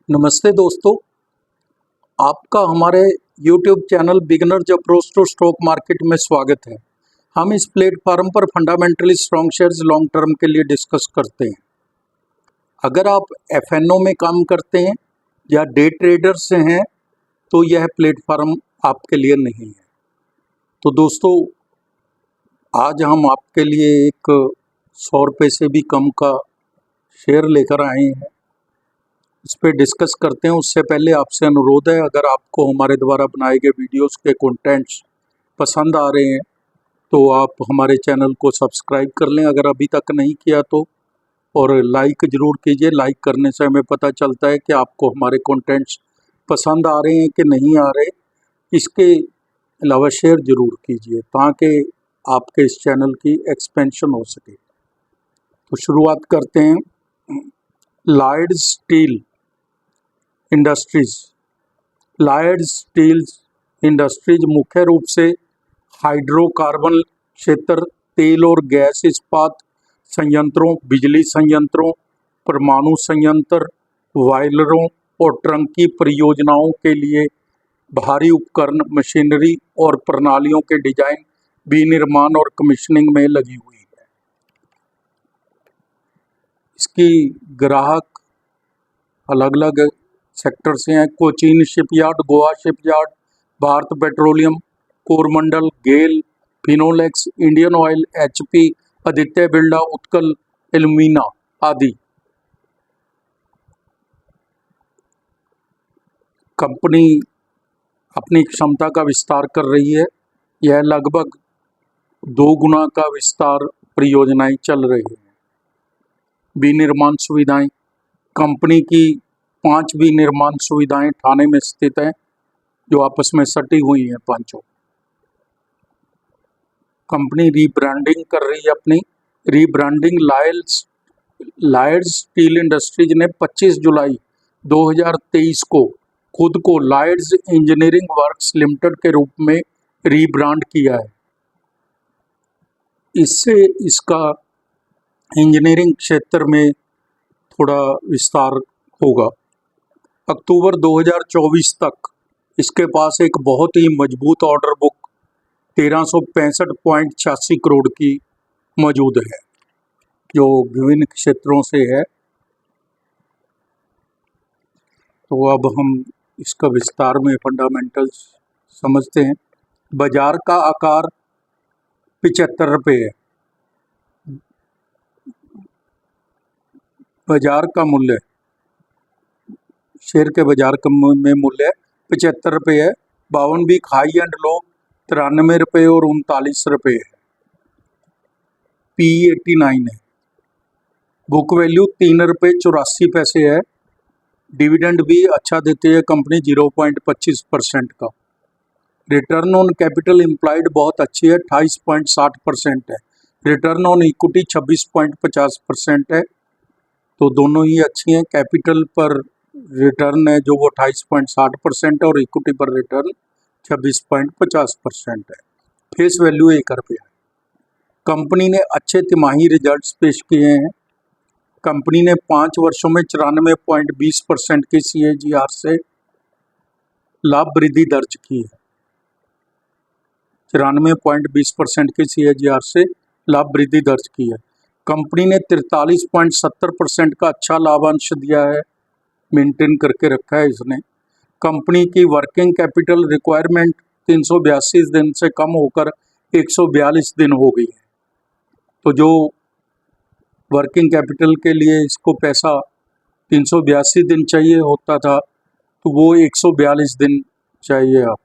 नमस्ते दोस्तों, आपका हमारे YouTube channel beginners approach to stock market में स्वागत है। हम इस प्लेटफॉर्म पर fundamentally strong shares long term के लिए डिस्कस करते हैं। अगर आप FNO में काम करते हैं या डे ट्रेडर से हैं तो यह प्लेटफॉर्म आपके लिए नहीं है। तो दोस्तों, आज हम आपके लिए एक 100 रुपये से भी कम का शेयर लेकर आए हैं। इस पर डिस्कस करते हैं। उससे पहले आपसे अनुरोध है, अगर आपको हमारे द्वारा बनाए गए वीडियोस के कंटेंट्स पसंद आ रहे हैं तो आप हमारे चैनल को सब्सक्राइब कर लें अगर अभी तक नहीं किया तो, और लाइक ज़रूर कीजिए। लाइक करने से हमें पता चलता है कि आपको हमारे कंटेंट्स पसंद आ रहे हैं कि नहीं आ रहे। इसके अलावा शेयर ज़रूर कीजिए ताकि आपके इस चैनल की एक्सपेंशन हो सके। तो शुरुआत करते हैं। Lloyds Steel Industries. Lloyds Steel Industries मुख्य रूप से हाइड्रोकार्बन क्षेत्र, तेल और गैस इस्पात संयंत्रों, बिजली संयंत्रों, परमाणु संयंत्र, बॉयलरों और टंकी परियोजनाओं के लिए भारी उपकरण, मशीनरी और प्रणालियों के डिजाइन, विनिर्माण और कमीशनिंग में लगी हुई है। इसकी ग्राहक अलग अलग सेक्टर से हैं। Cochin shipyard, Goa shipyard, Bharat petroleum, Coromandel, GAIL, Finolex, Indian oil, HP, Aditya Birla, Utkal alumina आदि। कंपनी अपनी क्षमता का विस्तार कर रही है। यह लगभग 2 गुना का विस्तार परियोजनाएं चल रही हैं। विनिर्माण सुविधाएं। कंपनी की 5 विनिर्माण सुविधाएं ठाणे में स्थित हैं जो आपस में सटी हुई हैं पांचों। कंपनी रीब्रांडिंग कर रही है अपनी। रीब्रांडिंग लॉयड्स स्टील इंडस्ट्रीज ने 25 जुलाई 2023 को खुद को लॉयड्स इंजीनियरिंग वर्क्स लिमिटेड के रूप में रीब्रांड किया है। इससे इसका इंजीनियरिंग क्षेत्र में थोड़ा विस्तार होगा। अक्टूबर 2024 तक इसके पास एक बहुत ही मजबूत ऑर्डर बुक 1365.86 करोड़ की मौजूद है जो विभिन्न क्षेत्रों से है। तो अब हम इसका विस्तार में फंडामेंटल्स समझते हैं। बाजार का आकार 75 रुपये है। बाजार का मूल्य, शेयर के बाजार का में मूल्य 75 रुपये है। 52 वीक हाई एंड लो 93 रुपये और 39 रुपये है। PE 89 है। बुक वैल्यू 3 रुपये 84 पैसे है। डिविडेंड भी अच्छा देती है कंपनी, 0.25% का। रिटर्न ऑन कैपिटल एम्प्लॉयड बहुत अच्छी है, 28.60% है। रिटर्न ऑन इक्विटी 26.50% है। तो दोनों ही अच्छी हैं। कैपिटल पर रिटर्न है जो वो 28.60% है और इक्विटी पर रिटर्न 26.50% है। फेस वैल्यू 1 रुपया है। कंपनी ने अच्छे तिमाही रिजल्ट्स पेश किए हैं। कंपनी ने 5 वर्षों में 94.20% की CAGR से लाभ वृद्धि दर्ज की है। 94.20% की CAGR से लाभ वृद्धि दर्ज की है। कंपनी ने 43.70% का अच्छा लाभांश दिया है, मेंटेन करके रखा है इसने। कंपनी की वर्किंग कैपिटल रिक्वायरमेंट 382 दिन से कम होकर 142 दिन हो गई है। तो जो वर्किंग कैपिटल के लिए इसको पैसा 382 दिन चाहिए होता था तो वो 142 दिन चाहिए अब।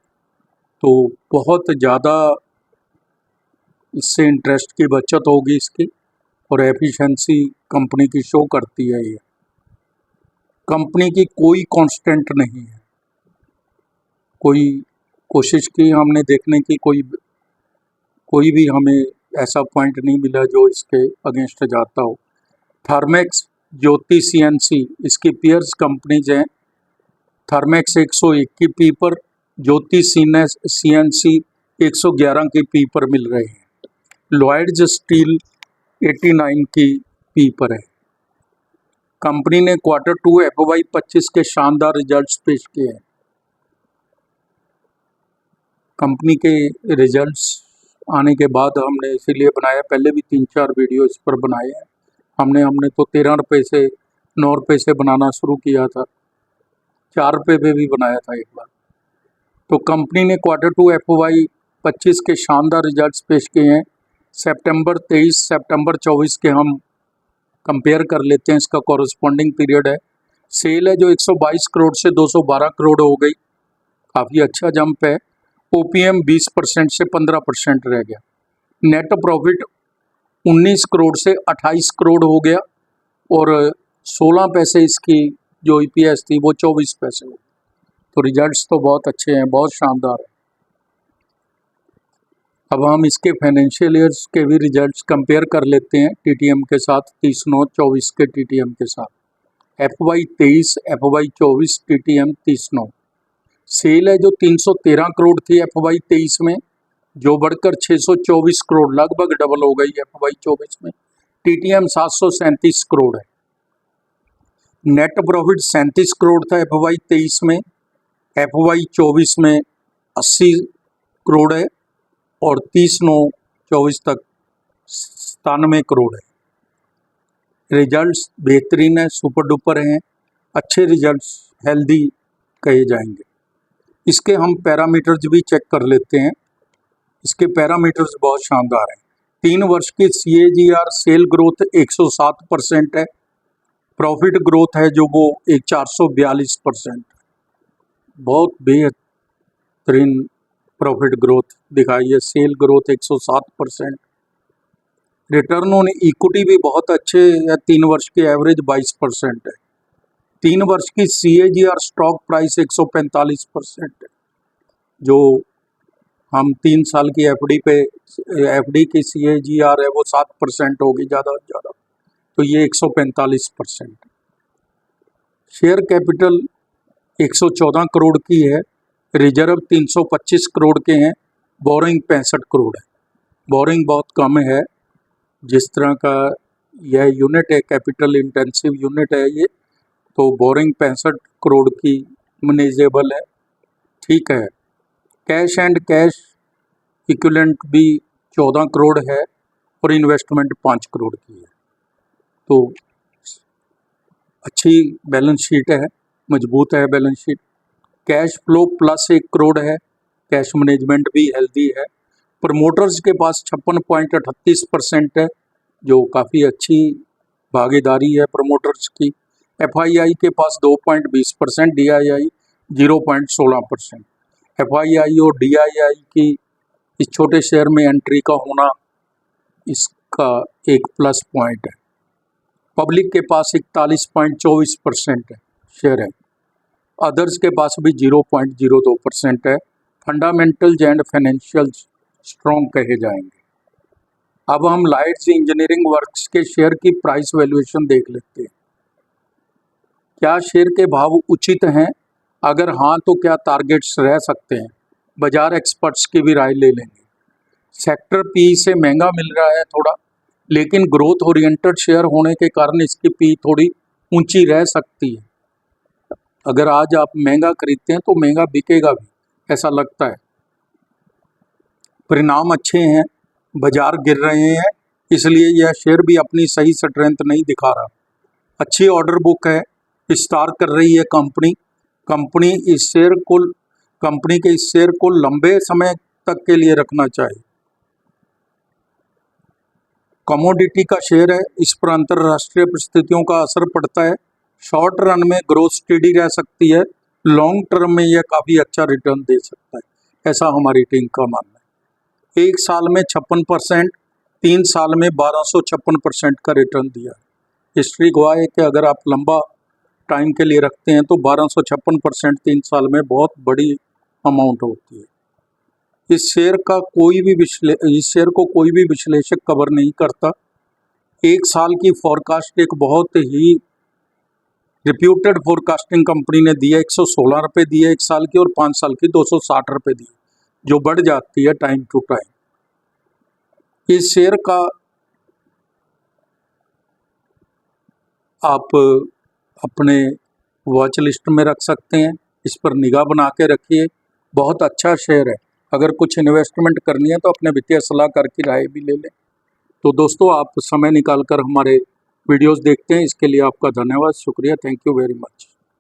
तो बहुत ज़्यादा इससे इंटरेस्ट की बचत होगी इसकी, और एफिशिएंसी कंपनी की शो करती है ये। कंपनी की कोई कांस्टेंट नहीं है। कोई कोशिश की हमने देखने की, कोई भी हमें ऐसा पॉइंट नहीं मिला जो इसके अगेंस्ट जाता हो। थर्मेक्स, ज्योति CNC इसकी पीयर्स कंपनीज हैं। थर्मेक्स 101 की पी पर, ज्योति CNC 111 की पी पर मिल रहे हैं। लॉयड्स स्टील 89 की पी पर है। कंपनी ने Q2 FY 25 के शानदार रिजल्ट्स पेश किए हैं। कंपनी के रिजल्ट्स आने के बाद हमने इसीलिए बनाया, पहले भी 3-4 वीडियो इस पर बनाए हैं। हमने तो 13 रुपये से 9 रुपये से बनाना शुरू किया था, 4 रुपये पे भी बनाया था एक बार। तो कंपनी ने Q2 FY 25 के शानदार रिजल्ट्स पेश किए हैं। सितंबर 23, सितंबर 24 के हम कंपेयर कर लेते हैं, इसका कॉरस्पॉन्डिंग पीरियड है। सेल है जो 122 करोड़ से 212 करोड़ हो गई, काफ़ी अच्छा जंप है। ओपीएम 20% से 15% रह गया। नेट प्रॉफिट 19 करोड़ से 28 करोड़ हो गया और 16 पैसे इसकी जो ईपीएस थी वो 24 पैसे हो गई। तो रिजल्ट्स तो बहुत अच्छे हैं, बहुत शानदार है। अब हम इसके फाइनेंशियल ईयर्स के भी रिजल्ट्स कंपेयर कर लेते हैं टीटीएम के साथ, 30/9/24 के टीटीएम के साथ। FY 23, FY 24 TTM 30/9। सेल है जो 313 करोड़ थी FY 23 में, जो बढ़कर 624 करोड़, लगभग डबल हो गई FY 24 में। टीटीएम 737 करोड़ है। नेट प्रॉफिट 37 करोड़ था FY 23 में, FY 24 में 80 करोड़ है और 30/9/24 तक 97 करोड़ है। रिजल्ट्स बेहतरीन है, सुपर डुपर हैं, अच्छे रिजल्ट्स, हेल्दी कहे जाएंगे। इसके हम पैरामीटर्स भी चेक कर लेते हैं। इसके पैरामीटर्स बहुत शानदार हैं। 3 वर्ष की CAGR सेल ग्रोथ 107% है। प्रॉफिट ग्रोथ है जो वो 442%, बहुत बेहतरीन प्रॉफिट ग्रोथ दिखाई है। Sale growth 107%। Return on equity भी बहुत अच्छे है, 3 वर्ष की एवरेज 22% है। 3 वर्ष की CAGR स्टॉक प्राइस 145% है। जो हम 3 साल की FD की CAGR है वो 7% होगी ज़्यादा से ज़्यादा, तो ये 145%। शेयर कैपिटल 114 करोड़ की है, रिजर्व 325 करोड़ के हैं, बोरिंग 65 करोड़ है। बोरिंग बहुत कम है, जिस तरह का यह यूनिट है, कैपिटल इंटेंसिव यूनिट है ये, तो बोरिंग 65 करोड़ की मैनेजेबल है, ठीक है। कैश एंड कैश इक्विवेलेंट भी 14 करोड़ है और इन्वेस्टमेंट 5 करोड़ की है। तो अच्छी बैलेंस शीट है, मजबूत है balance sheet. Cash flow plus 1 crore है, कैश मैनेजमेंट भी हेल्दी है। प्रमोटर्स के पास 56.38% है, जो काफ़ी अच्छी भागीदारी है प्रमोटर्स की। FII के पास 2.20%, DII 0.16%। FII और DII की इस छोटे शेयर में एंट्री का होना इसका एक प्लस पॉइंट है। पब्लिक के पास 41.24% है शेयर है। अदर्स के पास भी 0.02% है। फंडामेंटल्स एंड फाइनेंशियल्स स्ट्रॉन्ग कहे जाएंगे। अब हम लाइट्स इंजीनियरिंग वर्क्स के शेयर की प्राइस वैल्यूएशन देख लेते हैं। क्या शेयर के भाव उचित हैं? अगर हाँ तो क्या टारगेट्स रह सकते हैं? बाजार एक्सपर्ट्स की भी राय ले लेंगे। सेक्टर पी से महंगा मिल रहा है थोड़ा, लेकिन ग्रोथ ओरिएंटेड शेयर होने के कारण इसकी पी थोड़ी ऊंची रह सकती है। अगर आज आप महंगा खरीदते हैं तो महंगा बिकेगा भी, ऐसा लगता है। परिणाम अच्छे हैं, बाजार गिर रहे हैं, इसलिए यह शेयर भी अपनी सही स्ट्रेंथ नहीं दिखा रहा। अच्छी ऑर्डर बुक है, विस्तार कर रही है कंपनी के इस शेयर को लंबे समय तक के लिए रखना चाहिए। कमोडिटी का शेयर है, इस पर अंतर्राष्ट्रीय परिस्थितियों का असर पड़ता है। शॉर्ट रन में ग्रोथ स्टेडी रह सकती है, लॉन्ग टर्म में यह काफ़ी अच्छा रिटर्न दे सकता है, ऐसा हमारी टीम का मानना है। 1 साल में 56%, 3 साल में 1256% का रिटर्न दिया है। हिस्ट्री गवाह है कि अगर आप लंबा टाइम के लिए रखते हैं तो 1256% 3 साल में बहुत बड़ी अमाउंट होती है। इस शेयर को कोई भी विश्लेषक कवर नहीं करता। 1 साल की फॉरकास्ट एक बहुत ही रिप्यूटेड फोरकास्टिंग कंपनी ने दी है, 116 रुपये दी है 1 साल की, और 5 साल की 260 रुपये दी, जो बढ़ जाती है टाइम टू टाइम। इस शेयर का आप अपने वॉच लिस्ट में रख सकते हैं, इस पर निगाह बना के रखिए। बहुत अच्छा शेयर है, अगर कुछ इन्वेस्टमेंट करनी है तो अपने वित्तीय सलाहकार की राय भी ले लें। तो दोस्तों, आप समय निकाल कर हमारे वीडियोस देखते हैं, इसके लिए आपका धन्यवाद, शुक्रिया, थैंक यू वेरी मच।